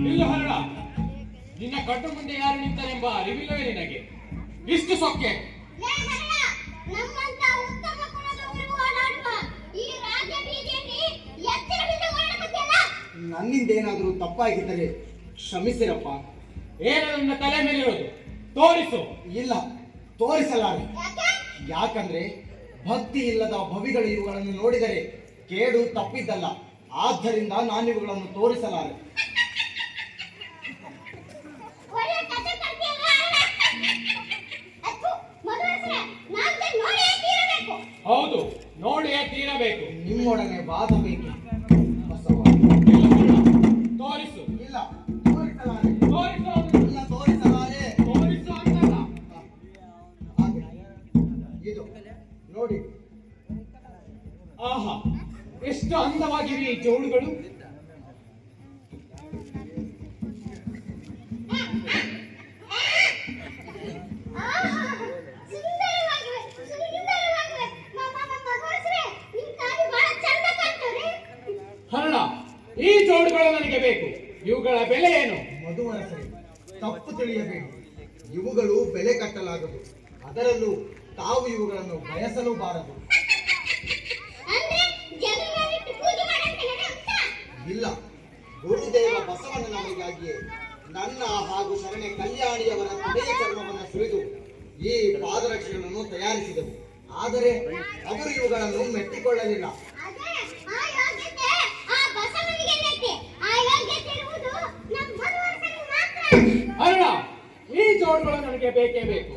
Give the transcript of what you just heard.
ಇಲ್ಲ ಹರಳ, ನಿನ್ನ ಕಟ್ಟು ಮುಂದೆ ಯಾರು ನಿಂತನೆಂಬ ಅರಿವಿಲ್ಲವೇ ನಿನಗೆ? ಇಷ್ಟು ಸೊಕ್ಕೆ ನಮ್ಮಂತ ಉತ್ತಮ ಕುಲದವರು ಓಡಾಡುವ ಈ ರಾಜ್ಯ ಬೀದಿಯಲ್ಲಿ ಎಚ್ಚರದಿಂದ ಓಡಾಡಬೇಕಲ್ಲ. ನನ್ನಿಂದ ಏನಾದರೂ ತಪ್ಪಾಗಿದ್ದರೆ ಕ್ಷಮಿಸಿರಪ್ಪ. ಏನು ನನ್ನ ತಲೆ ಮೇಲಿರೋದು? ತೋರಿಸು. ಇಲ್ಲ, ತೋರಿಸಲಾರೆ. ಯಾಕೆ? ಯಾಕಂದ್ರೆ ಭಕ್ತಿ ಇಲ್ಲದ ಭವಿಗಳು ಇವುಗಳನ್ನು ನೋಡಿದರೆ ಕೇಡು ತಪ್ಪಿದ್ದಲ್ಲ. ಆದ್ದರಿಂದ ನಾನಿವುಗಳನ್ನು ತೋರಿಸಲಾರೆ. ಒಳ್ಳೆ ಕಥೆ ಕಟ್ತೀಯಲ್ಲ. ಅತ್ತು ಮದುವೆ ನಾನು ನೋಡಿಯೇ ತೀರಬೇಕು. ಹೌದು, ನೋಡಿಯೇ ತೀರಬೇಕು. ನಿಮ್ಮೊಡನೆ ಬಾಧಬೇಕೆ ಬಸವ? ತೋರಿಸು. ಇಲ್ಲ, ತೋರಿಸಲಾರೆ. ತೋರಿಸು. ಇಲ್ಲ, ತೋರಿಸಲಾರೆ. ತೋರಿಸು ಅಂತಲ್ಲ. ಹಾಗೆ ಇದು ನೋಡಿ. ಆಹಾ, ಎಷ್ಟು ಅಂದವಾಗಿವೆ ಈ ಜೋಡುಗಳು. ಸುಂದರವಾಗಿವೆ, ಸುಂದರವಾಗಿವೆ. ಮದುವೆ ನಿಮ್ಮ ತಾಯಿ ಬಹಳ ಚಂದ ಕಾಣ್ತಾರೆ. ಹರಳ, ಈ ಜೋಡುಗಳು ನನಗೆ ಬೇಕು. ಇವುಗಳ ಬೆಲೆ ಏನು? ಮಧುವರಸರಿ, ತಪ್ಪು ತಿಳಿಯಬೇಕು. ಇವುಗಳು ಬೆಲೆ ಕಟ್ಟಲಾಗದು. ಅದರಲ್ಲೂ ತಾವು ಇವುಗಳನ್ನು ಬಯಸಲೂಬಾರದು. ಅಂದ್ರೆ ಜಗನ್ನಾಥನಿಗೆ ಪೂಜೆ ಮಾಡಕ್ಕೆ ಅಂತ. ಇಲ್ಲ, ಗುರುದೇವ ಬಸವನ ನಮಗಾಗಿಯೇ ನನ್ನ ಹಾಗೂ ಶರಣೆ ಕಲ್ಯಾಣಿಯವರ ಹೃದಯ ಚರ್ಮವನ್ನು ಸುರಿದು ಈ ಪಾದರಕ್ಷೆಗಳನ್ನು ತಯಾರಿಸಿದವು. ಆದರೆ ಅವರು ಇವುಗಳನ್ನು ಮೆಟ್ಟಿಕೊಳ್ಳಲಿಲ್ಲ. ಅದೇ ಆ ಯೋಗ್ಯತೆ ಆ ಬಸವನಿಗೆ ಐತೆ. ಆ ಯೋಗ್ಯತೆ ಇರುವುದು ನಮ್ಮ ಮದುವರಸನಿಗೆ ಮಾತ್ರ. ಹರಳ, ಈ ಜೋಡುಗಳು ನನಗೆ ಬೇಕೇ ಬೇಕು.